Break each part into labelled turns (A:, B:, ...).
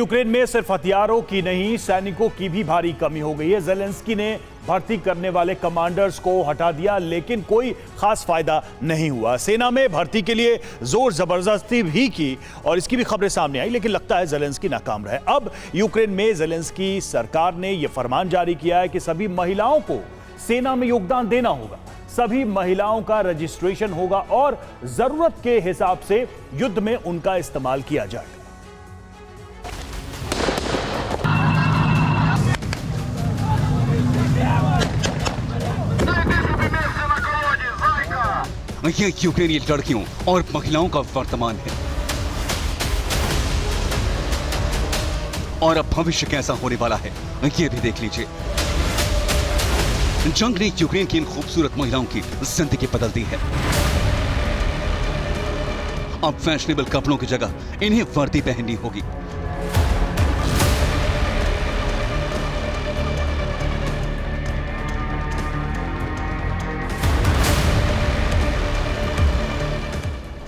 A: Ukraine में सिर्फ हथियारों की नहीं, सैनिकों की भी भारी कमी हो गई है। ज़ेलेंस्की ने भर्ती करने वाले कमांडर्स को हटा दिया, लेकिन कोई खास फायदा नहीं हुआ। सेना में भर्ती के लिए जोर जबरदस्ती भी की और इसकी भी खबरें सामने आई, लेकिन लगता है ज़ेलेंस्की नाकाम रहे। अब यूक्रेन में ज़ेलेंस्की सरकार ने यह फरमान जारी किया है कि सभी महिलाओं को सेना में योगदान देना होगा, सभी महिलाओं का रजिस्ट्रेशन होगा और जरूरत के हिसाब से युद्ध में उनका इस्तेमाल किया जाएगा।
B: ये यूक्रेनी लड़कियों और महिलाओं का वर्तमान है और अब भविष्य कैसा होने वाला है ये भी देख लीजिए। जंग ने यूक्रेन की इन खूबसूरत महिलाओं की जिंदगी बदल दी है। अब फैशनेबल कपड़ों की जगह इन्हें वर्दी पहननी होगी।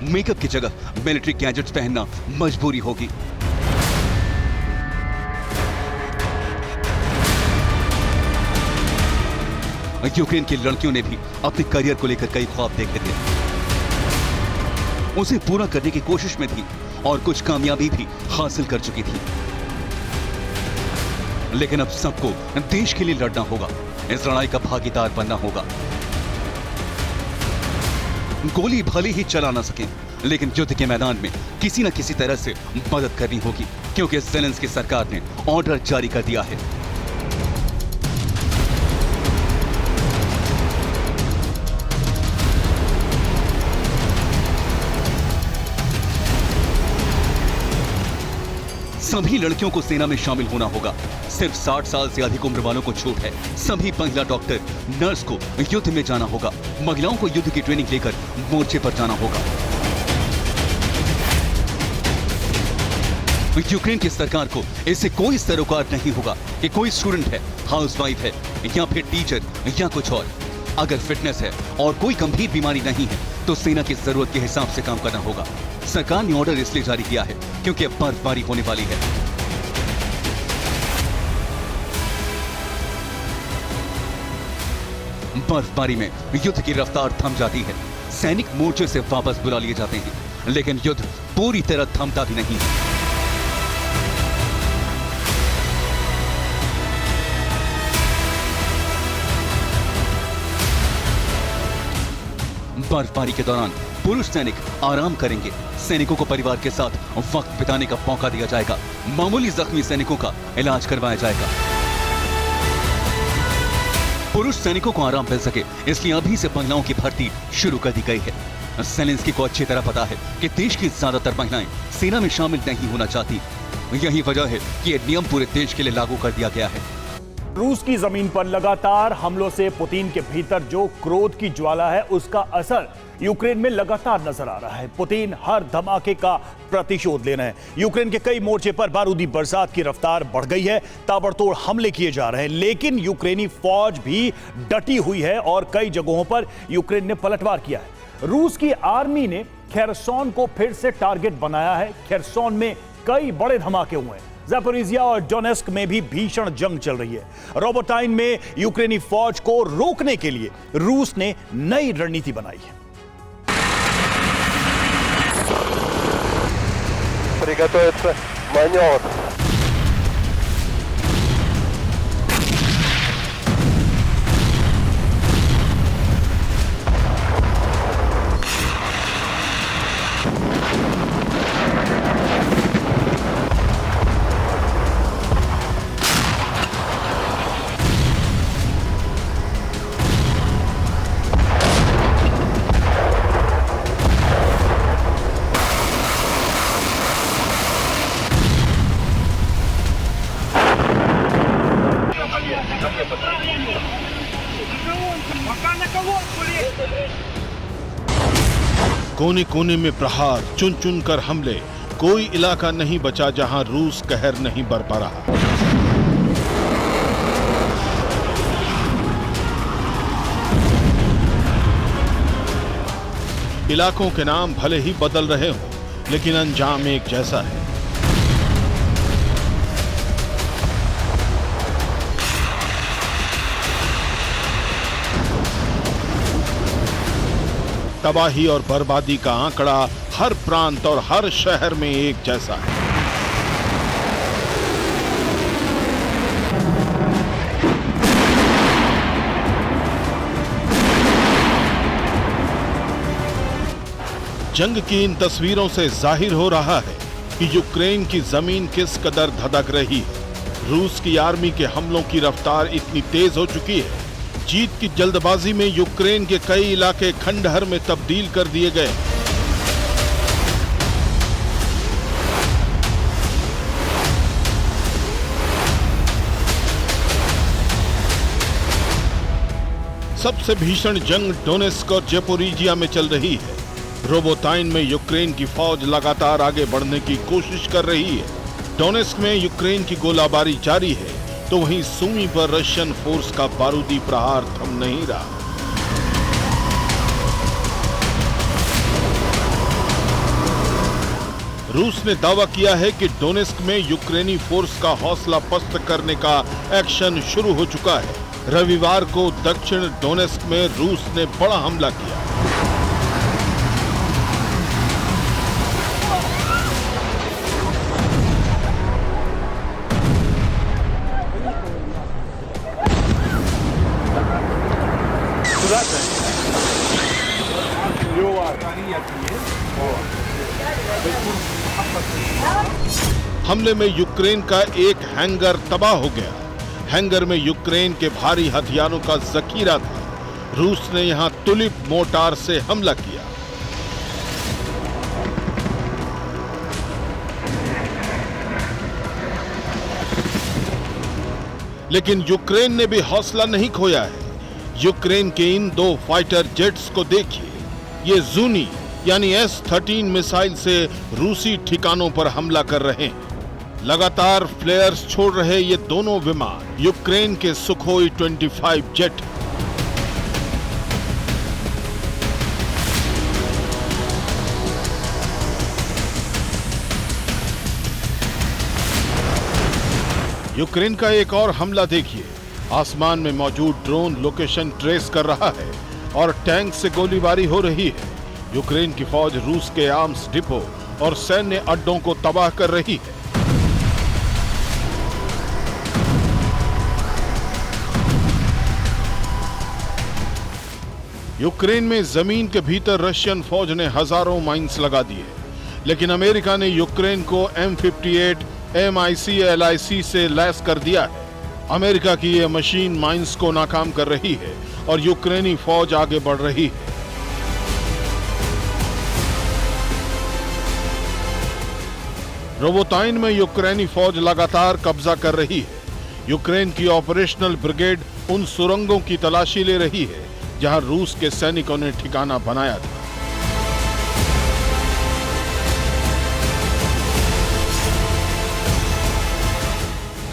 B: मेकअप की जगह मिलिट्री गैजेट्स पहनना मजबूरी होगी। यूक्रेन की लड़कियों ने भी अपने करियर को लेकर कई ख्वाब देखे थे, उसे पूरा करने की कोशिश में थी और कुछ कामयाबी भी हासिल कर चुकी थी। लेकिन अब सबको देश के लिए लड़ना होगा, इस लड़ाई का भागीदार बनना होगा। गोली भले ही चला ना सके, लेकिन युद्ध के मैदान में किसी न किसी तरह से मदद करनी होगी, क्योंकि ज़ेलेंस्की सरकार ने ऑर्डर जारी कर दिया है। सभी लड़कियों को सेना में शामिल होना होगा। सिर्फ 60 साल से अधिक उम्र वालों को छूट है। सभी महिला डॉक्टर, नर्स को युद्ध में जाना होगा। महिलाओं को युद्ध की ट्रेनिंग लेकर मोर्चे पर जाना होगा। यूक्रेन की सरकार को इससे कोई सरोकार नहीं होगा कि कोई स्टूडेंट है, हाउसवाइफ है या फिर टीचर या कुछ और। अगर फिटनेस है और कोई गंभीर बीमारी नहीं है तो सेना की जरूरत के हिसाब से काम करना होगा। सरकार ने ऑर्डर इसलिए जारी किया है क्योंकि अब बर्फबारी होने वाली है। बर्फबारी में युद्ध की रफ्तार थम जाती है। सैनिक मोर्चे से वापस बुला लिए जाते हैं, लेकिन युद्ध पूरी तरह थमता भी नहीं है। बर्फबारी के दौरान पुरुष सैनिक आराम करेंगे। सैनिकों को परिवार के साथ वक्त बिताने का मौका दिया जाएगा। मामूली जख्मी सैनिकों का इलाज करवाया जाएगा। पुरुष सैनिकों को आराम मिल सके, इसलिए अभी से महिलाओं की भर्ती शुरू कर दी गई है। ज़ेलेंस्की को अच्छी तरह पता है कि देश की ज्यादातर महिलाएं सेना में शामिल नहीं होना चाहती। यही वजह है कि यह नियम पूरे देश के लिए लागू कर दिया गया है।
A: रूस की जमीन पर लगातार हमलों से पुतिन के भीतर जो क्रोध की ज्वाला है, उसका असर यूक्रेन में लगातार नजर आ रहा है। पुतिन हर धमाके का प्रतिशोध ले रहे हैं। यूक्रेन के कई मोर्चे पर बारूदी बरसात की रफ्तार बढ़ गई है, ताबड़तोड़ हमले किए जा रहे हैं, लेकिन यूक्रेनी फौज भी डटी हुई है और कई जगहों पर यूक्रेन ने पलटवार किया है। रूस की आर्मी ने खेरसोन को फिर से टारगेट बनाया है। खेरसोन में कई बड़े धमाके हुए हैं। ज़ापोरिजिया और डोनेस्क में भी भीषण जंग चल रही है। रोबोटाइन में यूक्रेनी फौज को रोकने के लिए रूस ने नई रणनीति बनाई है।
C: Приготовиться маневр.
D: कोने कोने में प्रहार, चुन चुन कर हमले। कोई इलाका नहीं बचा जहां रूस कहर नहीं बरपा रहा। इलाकों के नाम भले ही बदल रहे हों, लेकिन अंजाम एक जैसा है। तबाही और बर्बादी का आंकड़ा हर प्रांत और हर शहर में एक जैसा है। जंग की इन तस्वीरों से जाहिर हो रहा है कि यूक्रेन की जमीन किस कदर धधक रही है। रूस की आर्मी के हमलों की रफ्तार इतनी तेज हो चुकी है, जीत की जल्दबाजी में यूक्रेन के कई इलाके खंडहर में तब्दील कर दिए गए। सबसे भीषण जंग डोनेस्क और ज़ेपोरिजिया में चल रही है। रोबोताइन में यूक्रेन की फौज लगातार आगे बढ़ने की कोशिश कर रही है। डोनेस्क में यूक्रेन की गोलाबारी जारी है, तो वहीं सुमी पर रशियन फोर्स का बारूदी प्रहार थम नहीं रहा। रूस ने दावा किया है कि डोनेस्क में यूक्रेनी फोर्स का हौसला पस्त करने का एक्शन शुरू हो चुका है। रविवार को दक्षिण डोनेस्क में रूस ने बड़ा हमला किया। हमले में यूक्रेन का एक हैंगर तबाह हो गया। हैंगर में यूक्रेन के भारी हथियारों का जखीरा था। रूस ने यहां तुलिप मोर्टार से हमला किया। लेकिन यूक्रेन ने भी हौसला नहीं खोया है। यूक्रेन के इन 2 फाइटर जेट्स को देखिए। ये जूनी यानी S-13 मिसाइल से रूसी ठिकानों पर हमला कर रहे हैं। लगातार फ्लेयर्स छोड़ रहे ये दोनों विमान यूक्रेन के सुखोई 25 जेट। यूक्रेन का एक और हमला देखिए। आसमान में मौजूद ड्रोन लोकेशन ट्रेस कर रहा है और टैंक से गोलीबारी हो रही है। यूक्रेन की फौज रूस के आर्म्स डिपो और सैन्य अड्डों को तबाह कर रही है। यूक्रेन में जमीन के भीतर रशियन फौज ने हजारों माइंस लगा दिए, लेकिन अमेरिका ने यूक्रेन को M58 MIC-LIC से लैस कर दिया है। अमेरिका की यह मशीन माइंस को नाकाम कर रही है और यूक्रेनी फौज आगे बढ़ रही है। रोबोताइन में यूक्रेनी फौज लगातार कब्जा कर रही है। यूक्रेन की ऑपरेशनल ब्रिगेड उन सुरंगों की तलाशी ले रही है जहां रूस के सैनिकों ने ठिकाना बनाया था।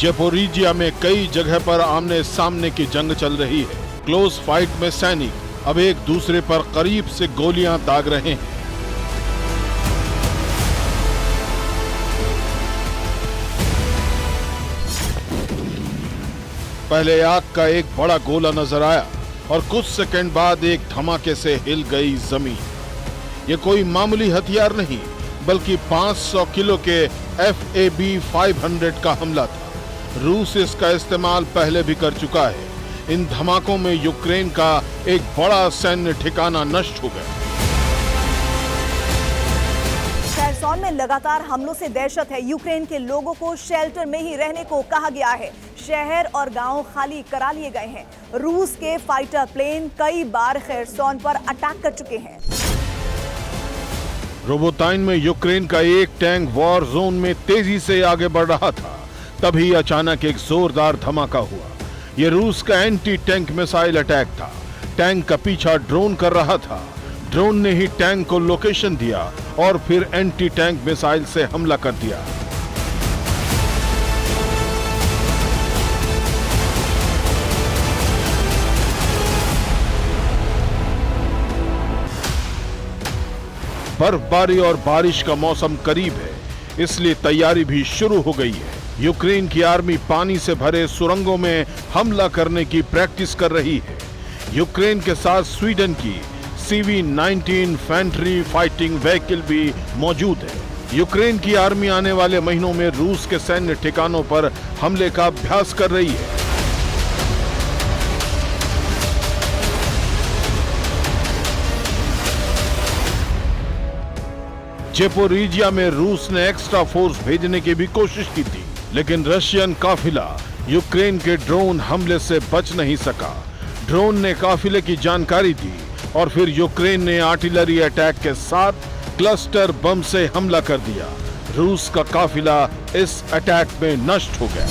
D: ज़ेपोरिजिया में कई जगह पर आमने सामने की जंग चल रही है। क्लोज फाइट में सैनिक अब एक दूसरे पर करीब से गोलियां दाग रहे हैं। पहले आग का एक बड़ा गोला नजर आया और कुछ सेकंड बाद एक धमाके से हिल गई जमीन। ये कोई मामूली हथियार नहीं, बल्कि 500 किलो के FAB 500 का हमला था। रूस इसका इस्तेमाल पहले भी कर चुका है। इन धमाकों में यूक्रेन का एक बड़ा सैन्य ठिकाना नष्ट हो गया।
E: खेरसोन में लगातार हमलों से दहशत है। यूक्रेन के लोगों को शेल्टर में ही रहने को कहा गया है। शहर और गांव खाली करा लिए गए हैं। रूस के फाइटर प्लेन कई बार खेरसोन पर अटैक कर चुके हैं।
D: रोबोताइन में यूक्रेन का एक टैंक वॉर जोन में तेजी से आगे बढ़ रहा था। तभी अचानक एक जोरदार धमाका हुआ। यह रूस का एंटी टैंक मिसाइल अटैक था। टैंक का पीछा ड्रोन कर रहा था। ड्रोन ने ही टैंक को लोकेशन दिया और फिर एंटी टैंक मिसाइल से हमला कर दिया। बर्फबारी और बारिश का मौसम करीब है, इसलिए तैयारी भी शुरू हो गई है। यूक्रेन की आर्मी पानी से भरे सुरंगों में हमला करने की प्रैक्टिस कर रही है। यूक्रेन के साथ स्वीडन की CV-19 फैंट्री फाइटिंग व्हीकल भी मौजूद है। यूक्रेन की आर्मी आने वाले महीनों में रूस के सैन्य ठिकानों पर हमले का अभ्यास कर रही है। जेपोरिजिया में रूस ने एक्स्ट्रा फोर्स भेजने की भी कोशिश की थी, लेकिन रशियन काफिला यूक्रेन के ड्रोन हमले से बच नहीं सका। ड्रोन ने काफिले की जानकारी दी और फिर यूक्रेन ने आर्टिलरी अटैक के साथ क्लस्टर बम से हमला कर दिया। रूस का काफिला इस अटैक में नष्ट हो गया।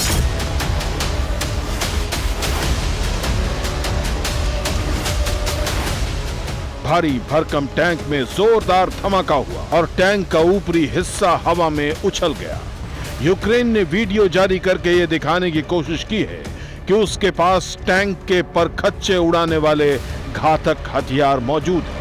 D: भारी भरकम टैंक में जोरदार धमाका हुआ और टैंक का ऊपरी हिस्सा हवा में उछल गया। यूक्रेन ने वीडियो जारी करके ये दिखाने की कोशिश की है कि उसके पास टैंक के परखच्चे उड़ाने वाले घातक हथियार मौजूद हैं।